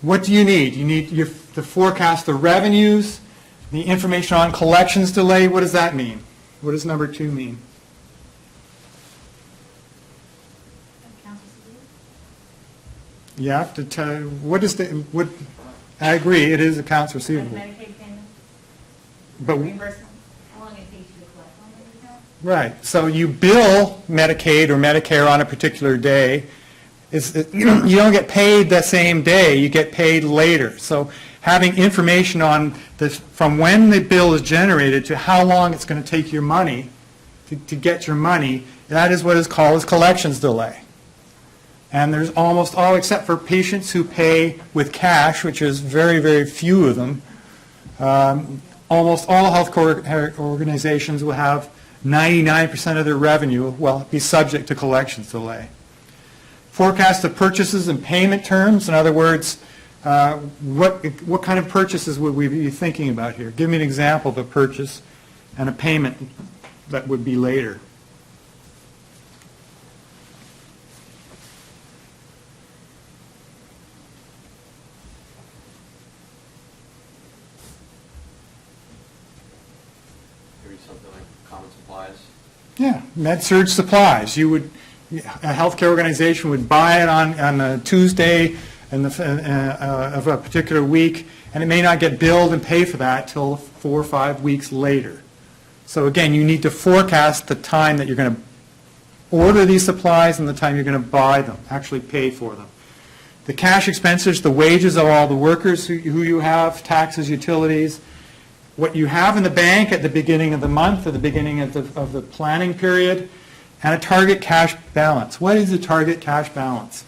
What do you need? You need to forecast the revenues, the information on collections delay. What does that mean? What does number 2 mean? You have to tell, what is the, what, I agree, it is accounts receivable. Like Medicaid payments? But Reimbursement? How long it takes you to collect on the account? right, so you bill Medicaid or Medicare on a particular day. You don't get paid the same day, you get paid later. So having information on this, from when the bill is generated to how long it's going to take your money to get your money, that is what is called a collections delay. And there's almost all, except for patients who pay with cash, which is very, very few of them, almost all healthcare organizations will have 99% of their revenue will be subject to collections delay. Forecast of purchases and payment terms. In other words, what kind of purchases would we be thinking about here? Give me an example of a purchase and a payment that would be later. Maybe something like common supplies. Yeah, med-surg supplies. You would, a healthcare organization would buy it on a Tuesday of a particular week, and it may not get billed and pay for that till 4 or 5 weeks later. So again, you need to forecast the time that you're going to order these supplies and the time you're going to buy them, actually pay for them. The cash expenses, the wages of all the workers who you have, taxes, utilities, what you have in the bank at the beginning of the month, at the beginning of the planning period, and a target cash balance. What is the target cash balance?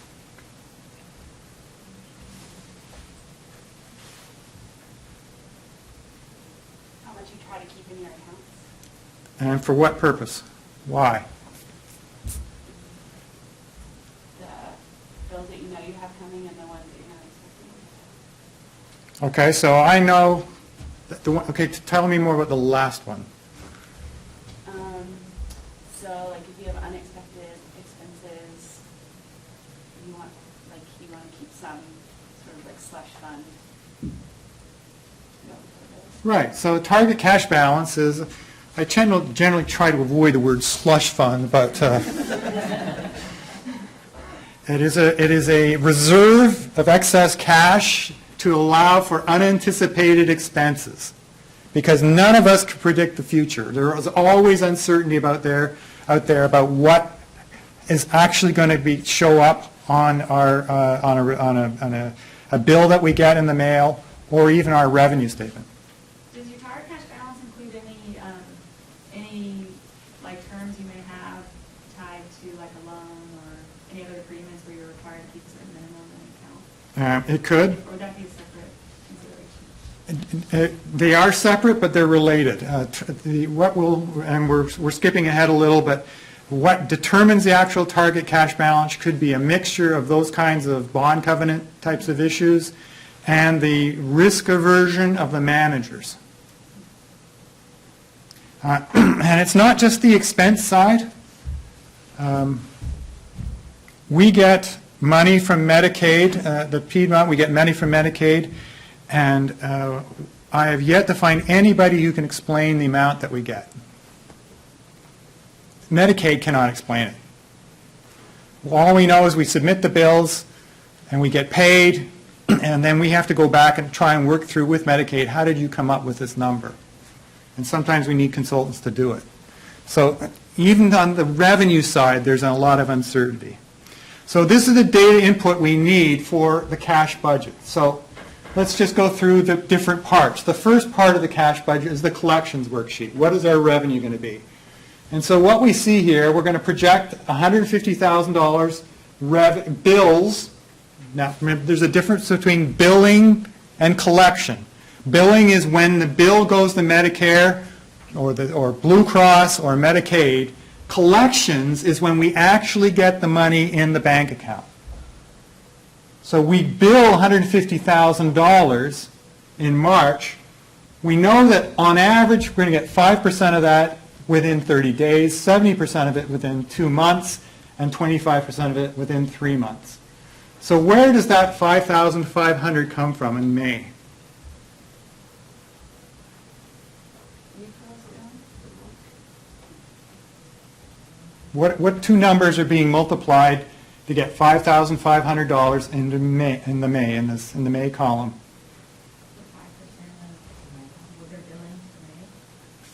How much you try to keep in your accounts? And for what purpose? Why? The bills that you know you have coming and the ones that you're not expecting. Okay, so I know, that the one, okay, tell me more about the last one. So like if you have unexpected expenses, you want to keep some sort of like slush fund. You know, for those. Right, so target cash balance is, I generally try to avoid the word slush fund, but it is a reserve of excess cash to allow for unanticipated expenses, because none of us can predict the future. There is always uncertainty out there about what is actually going to show up on our a bill that we get in the mail, or even our revenue statement. Does your target cash balance include any like terms you may have tied to like a loan or any other agreements where you're required to keep a certain minimum in an account? It could. Or would that be a separate consideration? They are separate, but they're related. We're skipping ahead a little, but what determines the actual target cash balance could be a mixture of those kinds of bond covenant types of issues and the risk aversion of the managers. And it's not just the expense side. We get money from Medicaid, the Piedmont, we get money from Medicaid, and I have yet to find anybody who can explain the amount that we get. Medicaid cannot explain it. All we know is we submit the bills and we get paid, and then we have to go back and try and work through with Medicaid, how did you come up with this number? And sometimes we need consultants to do it. So even on the revenue side, there's a lot of uncertainty. So this is the data input we need for the cash budget. So let's just go through the different parts. The first part of the cash budget is the collections worksheet. What is our revenue going to be? And so what we see here, we're going to project $150,000 bills. Now, remember, there's a difference between billing and collection. Billing is when the bill goes to Medicare or Blue Cross or Medicaid. Collections is when we actually get the money in the bank account. So we bill $150,000 in March. We know that on average we're going to get 5% of that within 30 days, 70% of it within 2 months, and 25% of it within 3 months. So where does that 5,500 come from in May? What two numbers are being multiplied to get $5,500 in the May column?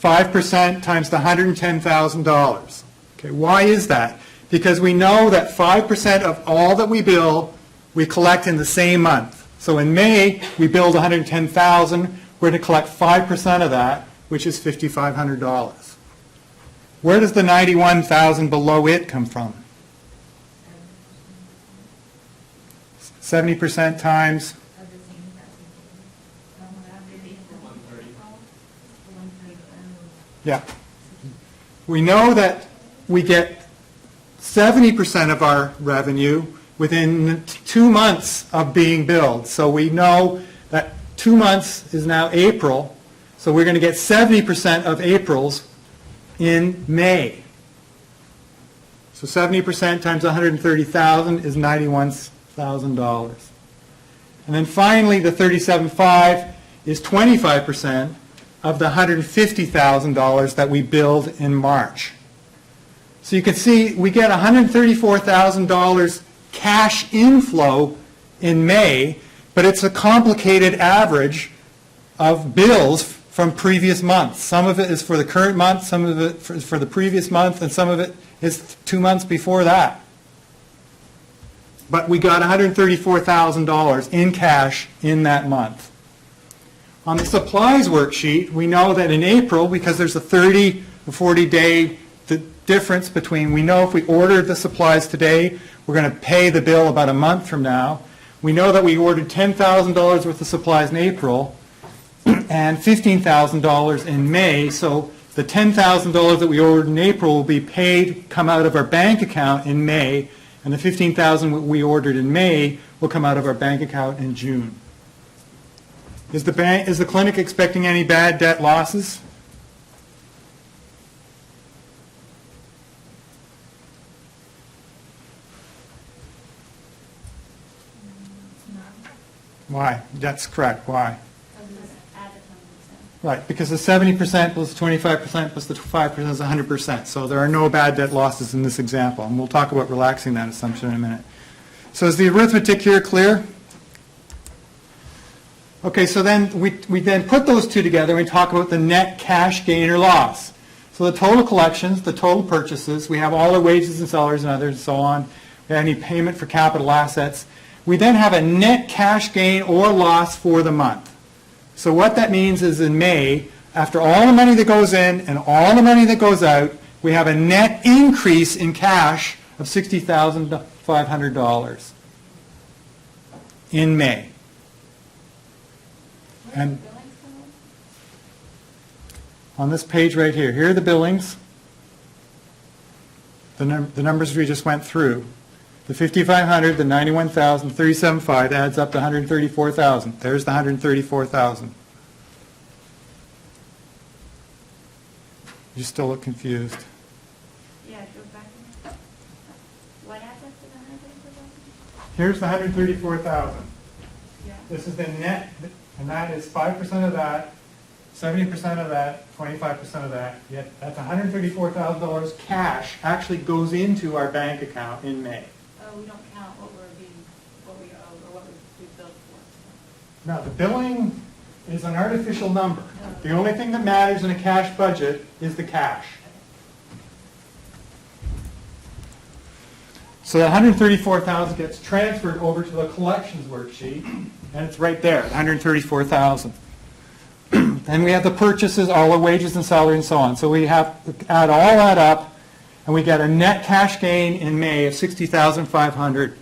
5% times the $110,000. Okay, why is that? Because we know that 5% of all that we bill, we collect in the same month. So in May, we billed $110,000. We're going to collect 5% of that, which is $5,500. Where does the $91,000 below it come from? 70% times? Yeah. We know that we get 70% of our revenue within 2 months of being billed. So we know that 2 months is now April, so we're going to get 70% of April's in May. So 70% times 130,000 is $91,000. And then finally, the 37.5 is 25% of the $150,000 that we billed in March. So you can see we get $134,000 cash inflow in May, but it's a complicated average of bills from previous months. Some of it is for the current month, some of it for the previous month, and some of it is 2 months before that. But we got $134,000 in cash in that month. On the supplies worksheet, we know that in April, because there's a 30 or 40-day difference between, we know if we ordered the supplies today, we're going to pay the bill about a month from now. We know that we ordered $10,000 worth of supplies in April and $15,000 in May, so the $10,000 that we ordered in April will be paid, come out of our bank account in May, and the $15,000 we ordered in May will come out of our bank account in June. Is the clinic expecting any bad debt losses? Why? That's correct. Why? Right, because the 70% plus 25% plus the 5% is 100%. So there are no bad debt losses in this example. And we'll talk about relaxing that assumption in a minute. So is the arithmetic here clear? Okay, so then we then put those two together and we talk about the net cash gain or loss. So the total collections, the total purchases, we have all the wages and salaries and others and so on. We have any payment for capital assets. We then have a net cash gain or loss for the month. So what that means is in May, after all the money that goes in and all the money that goes out, we have a net increase in cash of $60,500 in May. And on this page right here, here are the billings, the numbers we just went through. The 5,500, the 91,000, 37.5 adds up to 134,000. There's the 134,000. You still look confused. Yeah, go back. What adds up to the 134,000? Here's the 134,000. Yeah. This is the net, and that is 5% of that, 70% of that, 25% of that. Yet that's $134,000 cash actually goes into our bank account in May. Oh, we don't count what we owe or what we billed for. Now, the billing is an artificial number. The only thing that matters in a cash budget is the cash. So that 134,000 gets transferred over to the collections worksheet, and it's right there, 134,000. Then we have the purchases, all the wages and salary and so on. So we have to add all that up, and we get a net cash gain in May of $60,500.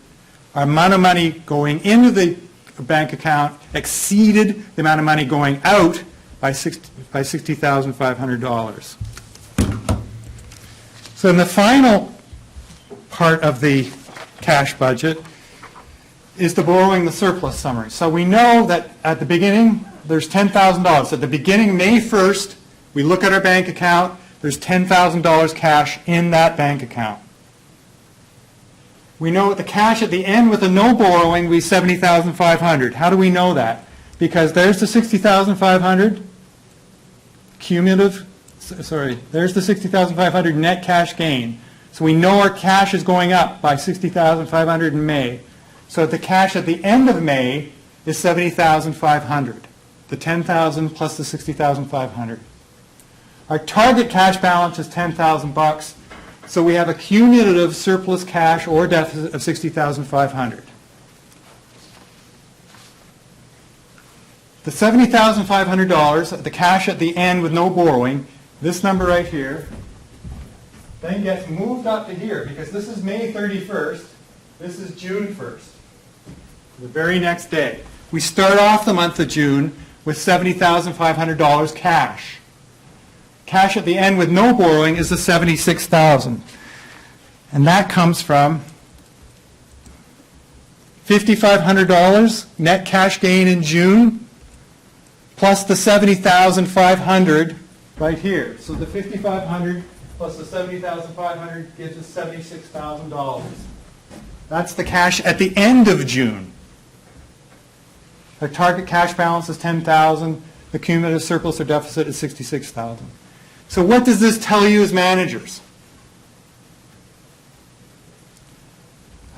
Our amount of money going into the bank account exceeded the amount of money going out by $60,500. So in the final part of the cash budget is the borrowing the surplus summary. So we know that at the beginning there's $10,000. At the beginning, May 1st, we look at our bank account, there's $10,000 cash in that bank account. We know that the cash at the end with a no borrowing will be $70,500. How do we know that? Because there's the $60,500 cumulative, there's the $60,500 net cash gain. So we know our cash is going up by $60,500 in May. So the cash at the end of May is $70,500. The $10,000 plus the $60,500. Our target cash balance is $10,000. So we have a cumulative surplus cash or deficit of $60,500. The $70,500, the cash at the end with no borrowing, this number right here, then gets moved up to here because this is May 31st, this is June 1st, the very next day. We start off the month of June with $70,500 cash. Cash at the end with no borrowing is the $76,000. And that comes from $5,500 net cash gain in June plus the $70,500 right here. So the $5,500 plus the $70,500 gives us $76,000. That's the cash at the end of June. Our target cash balance is $10,000. The cumulative surplus or deficit is $66,000. So what does this tell you as managers?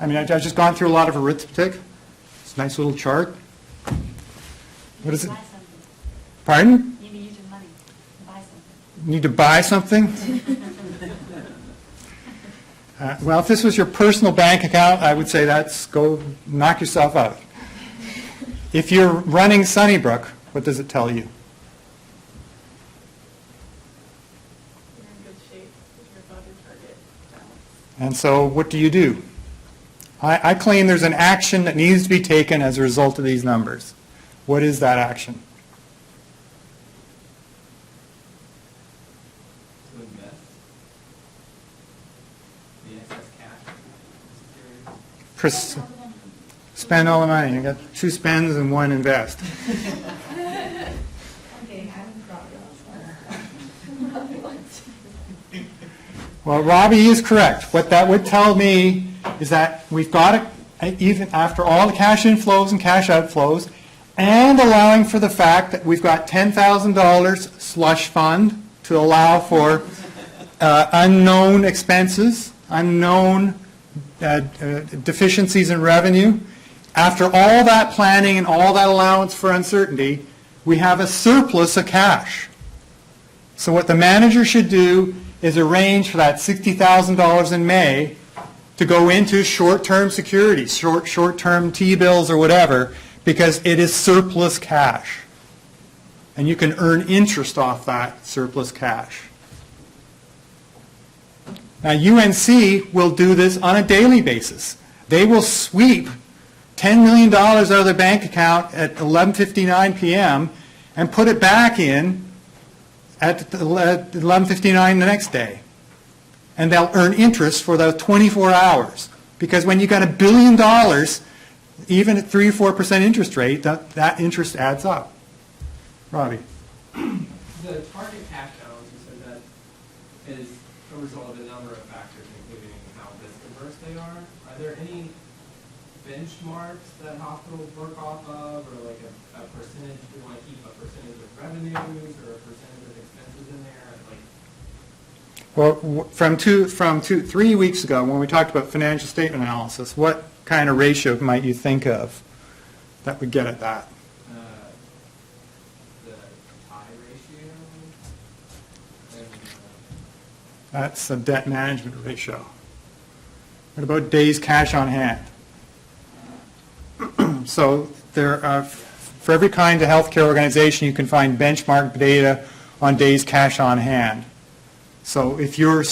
I mean, I've just gone through a lot of arithmetic. It's a nice little chart. What is it? Buy something. Pardon? You need to use your money to buy something. Need to buy something? Well, if this was your personal bank account, I would say that's go knock yourself out. If you're running Sunnybrook, what does it tell you? You're in good shape if you're above your target balance. And so what do? I claim there's an action that needs to be taken as a result of these numbers. What is that action? To invest the excess cash. Spend all the money. You got 2 spends and 1 invest. Okay, Well, Robbie is correct. What that would tell me is that we've got to, even after all the cash inflows and cash outflows, and allowing for the fact that we've got $10,000 slush fund to allow for unknown expenses, unknown deficiencies in revenue. After all that planning and all that allowance for uncertainty, we have a surplus of cash. So what the manager should do is arrange for that $60,000 in May to go into short-term securities, short-term T-bills or whatever, because it is surplus cash. And you can earn interest off that surplus cash. Now, UNC will do this on a daily basis. They will sweep $10 million out of their bank account at 11:59 p.m. and put it back in at 11:59 the next day. And they'll earn interest for those 24 hours. Because when you've got $1 billion, even at 3 or 4% interest rate, that interest adds up. Robbie? The target cash balance, you said that is a result of a number of factors, including how risk averse they are. Are there any benchmarks that hospitals work off of, or like a percentage, do you want to keep a percentage of revenues or a percentage of expenses in there? Like, Well, from 3 weeks ago, when we talked about financial statement analysis, what kind of ratio might you think of that would get at that? the tie ratio, and, That's a debt management ratio. What about days cash on hand? So there are, for every kind of healthcare organization, you can find benchmark data on days cash on hand. So if you're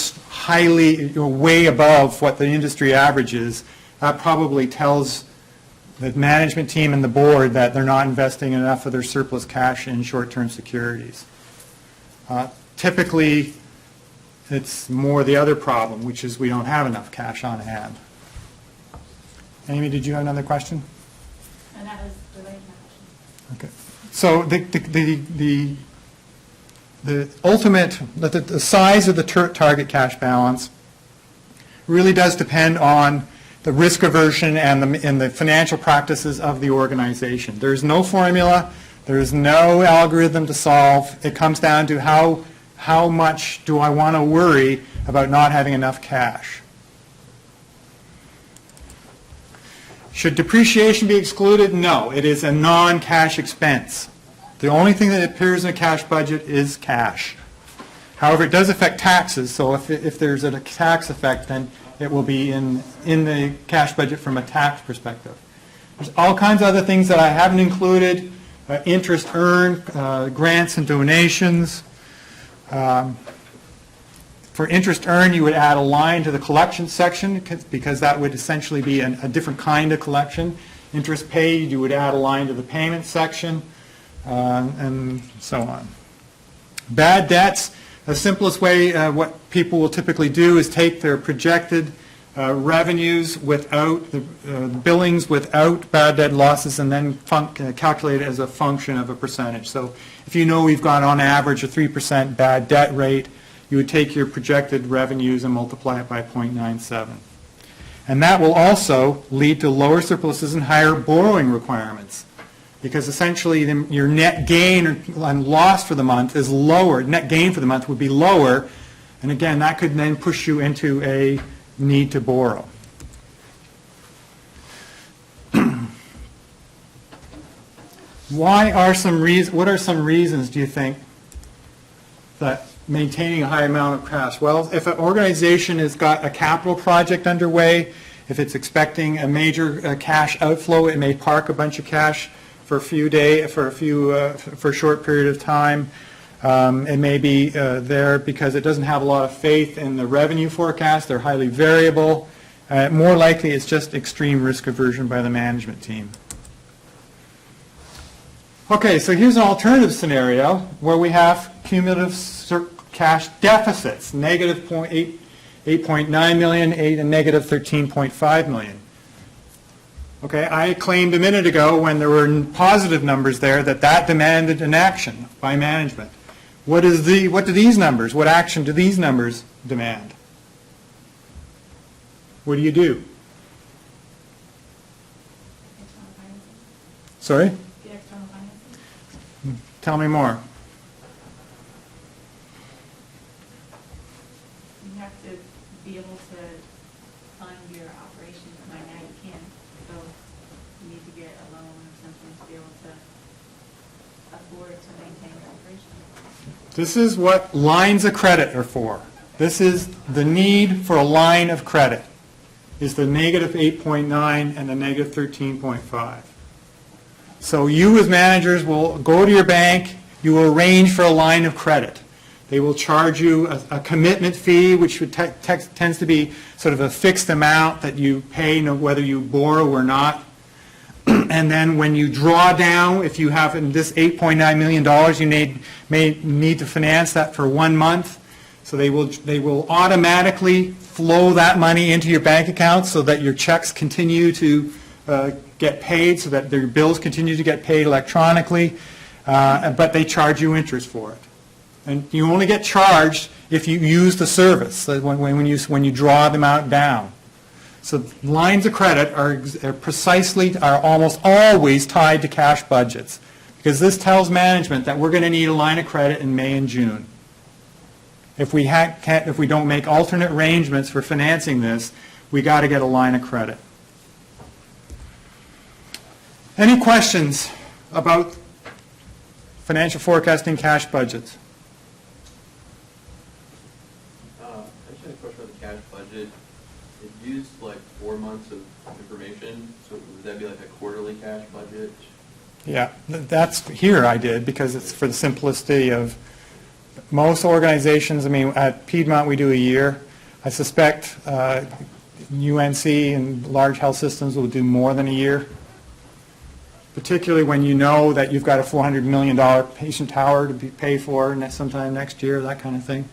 you're way above what the industry average is, that probably tells the management team and the board that they're not investing enough of their surplus cash in short-term securities. Typically, it's more the other problem, which is we don't have enough cash on hand. Amy, did you have another question? And that was related to Okay. So the ultimate, the size of the target cash balance really does depend on the risk aversion and the financial practices of the organization. There's no formula. There's no algorithm to solve. It comes down to how much do I want to worry about not having enough cash. Should depreciation be excluded? No, it is a non-cash expense. The only thing that appears in a cash budget is cash. However, it does affect taxes, so if there's a tax effect, then it will be in the cash budget from a tax perspective. There's all kinds of other things that I haven't included, interest earned, grants and donations. For interest earned, you would add a line to the collection section because that would essentially be a different kind of collection. Interest paid, you would add a line to the payment section, and so on. Bad debts, the simplest way, what people will typically do is take their projected revenues without the billings without bad debt losses and then calculate it as a function of a percentage. So if you know we've got on average a 3% bad debt rate, you would take your projected revenues and multiply it by 0.97. And that will also lead to lower surpluses and higher borrowing requirements because essentially your net gain and loss for the month is lower. Net gain for the month would be lower, and again, that could then push you into a need to borrow. What are some reasons, do you think, that maintaining a high amount of cash? Well, if an organization has got a capital project underway, if it's expecting a major cash outflow, it may park a bunch of cash for a short period of time. It may be there because it doesn't have a lot of faith in the revenue forecast. They're highly variable. More likely, it's just extreme risk aversion by the management team. Okay, so here's an alternative scenario where we have cumulative cash deficits, negative 8.9 million, and negative 13.5 million. Okay, I claimed a minute ago when there were positive numbers there that demanded an action by management. What do these numbers, what action do these numbers demand? What do you do? External financing. Sorry? Get external financing. Tell me more. You have to be able to fund your operations, and right now you can't. So you need to get a loan or something to be able to afford to maintain your operation. This is what lines of credit are for. This is the need for a line of credit, is the negative 8.9 and the negative 13.5. So you as managers will go to your bank, you will arrange for a line of credit. They will charge you a commitment fee, which tends to be sort of a fixed amount that you pay whether you borrow or not. And then when you draw down, if you have this $8.9 million, you may need to finance that for 1 month. So they will automatically flow that money into your bank account so that your checks continue to get paid, so that their bills continue to get paid electronically, but they charge you interest for it. And you only get charged if you use the service, when you draw them out down. So lines of credit are almost always tied to cash budgets, because this tells management that we're going to need a line of credit in May and June. If we don't make alternate arrangements for financing this, we got to get a line of credit. Any questions about financial forecasting cash budgets? I just had a question about the cash budget. It used like 4 months of information, so would that be like a quarterly cash budget? Yeah, that's here I did because it's for the simplicity of most organizations. I mean, at Piedmont we do a year. I suspect UNC and large health systems will do more than a year, particularly when you know that you've got a $400 million patient tower to be paid for sometime next year, that kind of thing.